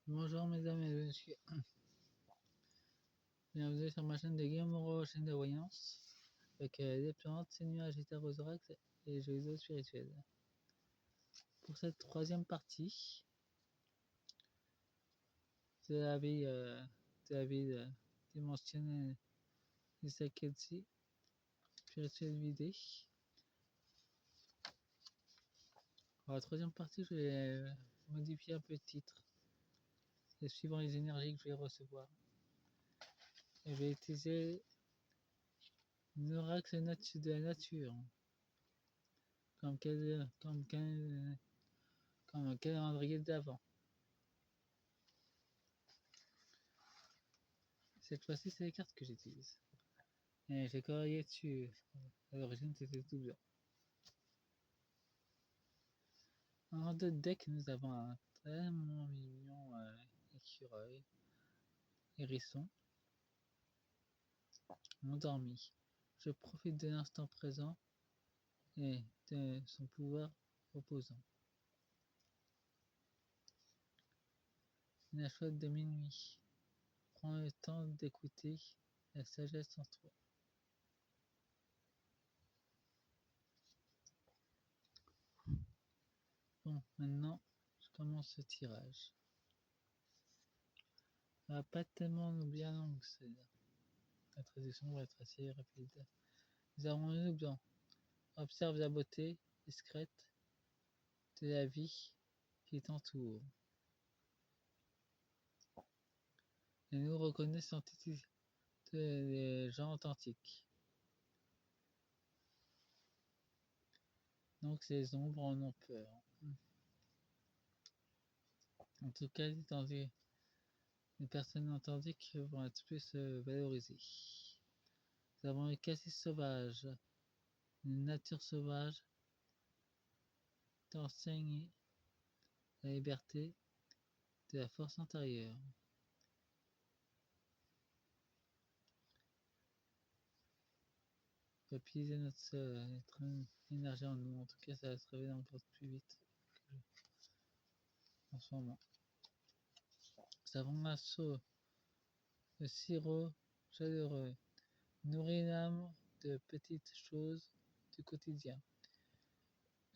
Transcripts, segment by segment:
Bonjour mesdames et messieurs, bienvenue sur ma chaîne de Guillaume Moreau, chaîne de voyance, avec des plantes, ces nuages hétérozorax et jeux eaux spirituels. Pour cette troisième partie de la vie dimensionnelle du Sakedsi, spirituelle vidée. Pour la troisième partie, je vais modifier un peu le titre, et suivant les énergies que je vais recevoir. Et je vais utiliser une oracle de la nature, comme un calendrier d'avant. Cette fois-ci, c'est les cartes que j'utilise. Et j'ai colorié dessus. À l'origine, c'était tout blanc. En deux decks, nous avons un très mignon écureuil, hérisson, endormi. Je profite de l'instant présent et de son pouvoir opposant. La chouette de minuit. Prends le temps d'écouter la sagesse en toi. Bon, maintenant, je commence ce tirage. Ça va pas tellement bien long que c'est. La traduction va être assez rapide. Nous avons le blanc. Observe la beauté discrète de la vie qui t'entoure. Et nous reconnaissons les gens authentiques. Donc ces ombres en ont peur. En tout cas, les personnes authentiques vont être plus valorisées. Nous avons le cassis sauvage. Une nature sauvage t'enseigne la liberté de la force intérieure. On va utiliser notre énergie en nous. En tout cas, ça va se révéler encore plus vite en ce moment. Nous avons l'assaut, le sirop chaleureux, nourrit l'âme de petites choses du quotidien.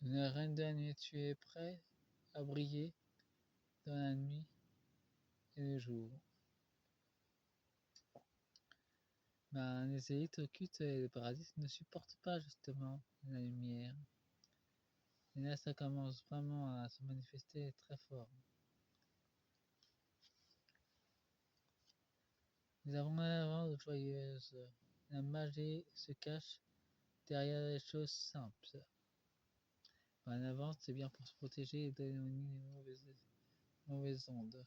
Une reine de la nuit, tu es prêt à briller dans la nuit et le jour. Les élites occultes et le paradis ne supportent pas justement la lumière. Et là, ça commence vraiment à se manifester très fort. Nous avons la vente joyeuse. La magie se cache derrière les choses simples. En avance, c'est bien pour se protéger et d'éloigner les mauvaises ondes.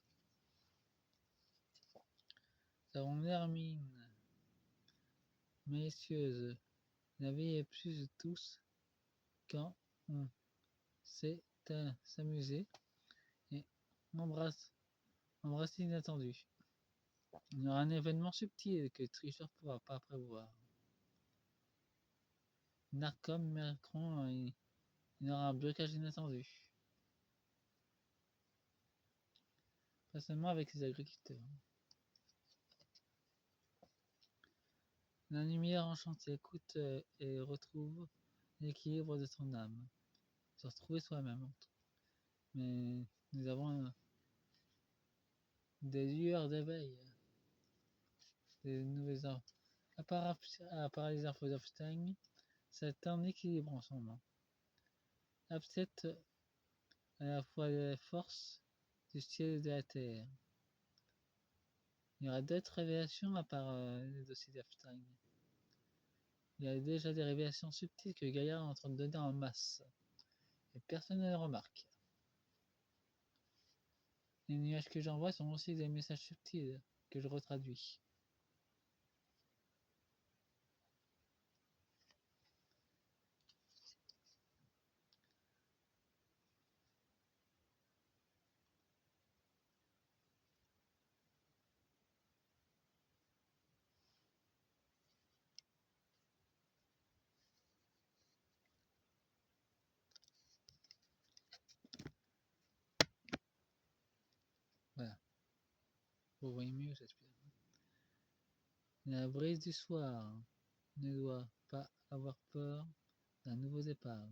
Nous avons l'hermine, malicieuse. La vie est plus douce quand on sait s'amuser et embrasser l'inattendu. Il y aura un événement subtil que le tricheur ne pourra pas prévoir. Narcom, Macron, il y aura un blocage inattendu. Pas seulement avec les agriculteurs. La lumière enchantée, écoute et retrouve l'équilibre de ton âme. Se retrouver soi-même. Mais nous avons des lueurs d'éveil, des nouvelles infos. À part les infos d'Epstein, c'est un équilibre en ce moment. Upset à la fois les forces du ciel et de la terre. Il y aura d'autres révélations à part les dossiers d'Epstein. Il y a déjà des révélations subtiles que Gaïa est en train de donner en masse. Et personne ne les remarque. Les nuages que j'envoie sont aussi des messages subtils que je retraduis. Vous voyez mieux cette vidéo. La brise du soir ne doit pas avoir peur d'un nouveau départ.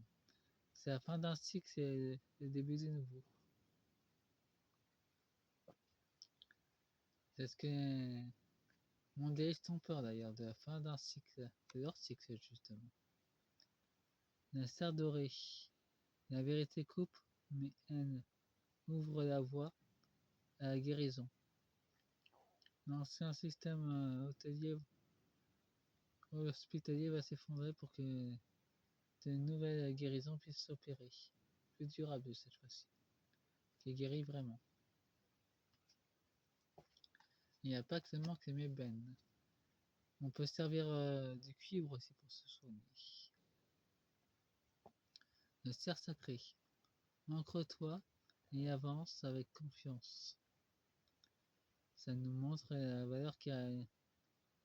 C'est la fin d'un cycle, c'est le début du nouveau. C'est ce que mon délice ont peur d'ailleurs, de la fin d'un cycle, de leur cycle justement. La star dorée. La vérité coupe, mais elle ouvre la voie à la guérison. L'ancien système hospitalier va s'effondrer pour que de nouvelles guérisons puissent s'opérer. Plus durable cette fois-ci. Qui guérit vraiment. Il n'y a pas que seulement que les mébènes. On peut servir du cuivre aussi pour se soigner. Le cerf sacré. Ancre-toi et avance avec confiance. Ça nous montre la valeur qu'il y a une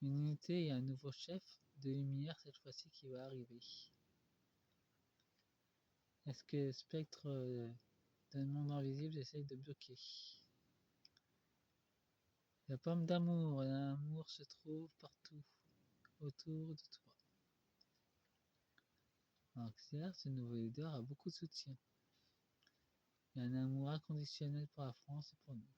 unité et un nouveau chef de lumière cette fois-ci qui va arriver. Est-ce que le spectre d'un monde invisible essaye de bloquer? La pomme d'amour, l'amour se trouve partout autour de toi. Alors que ce nouveau leader a beaucoup de soutien. Il y a un amour inconditionnel pour la France et pour nous.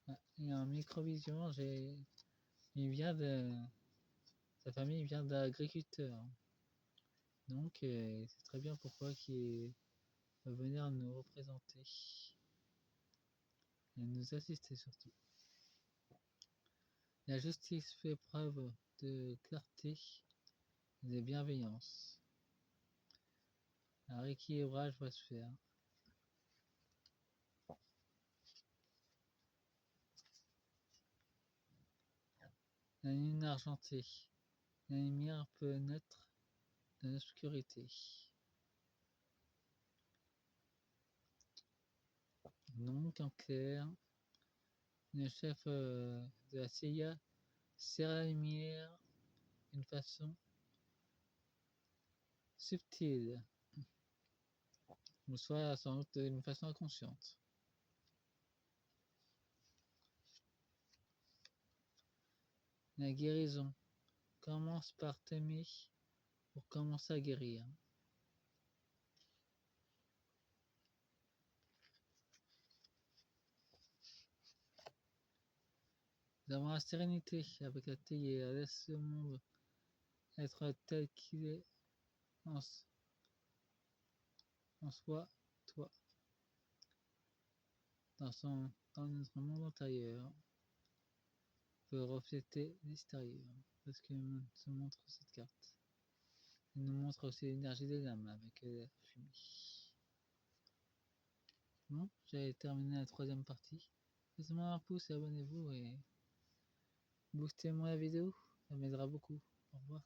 Ah, il y a un microvision, il vient de... Sa famille vient d'agriculteurs. Donc c'est très bien pourquoi il va venir nous représenter. Et nous assister surtout. La justice fait preuve de clarté et de bienveillance. Un rééquilibrage va se faire. La lune argentée. La lumière peut naître de l'obscurité. Donc, en clair, le chef de la CIA sert la lumière d'une façon subtile, ou soit sans doute d'une façon inconsciente. La guérison commence par t'aimer pour commencer à guérir. Nous avons la sérénité avec la théière, laisse le monde être tel qu'il est en soi, toi, dans notre monde intérieur, peut refléter l'extérieur. Parce que se montre cette carte. Il nous montre aussi l'énergie des lames avec la fumée. Bon, j'ai terminé la troisième partie. Laissez-moi un pouce et abonnez-vous et boostez-moi la vidéo, ça m'aidera beaucoup. Au revoir.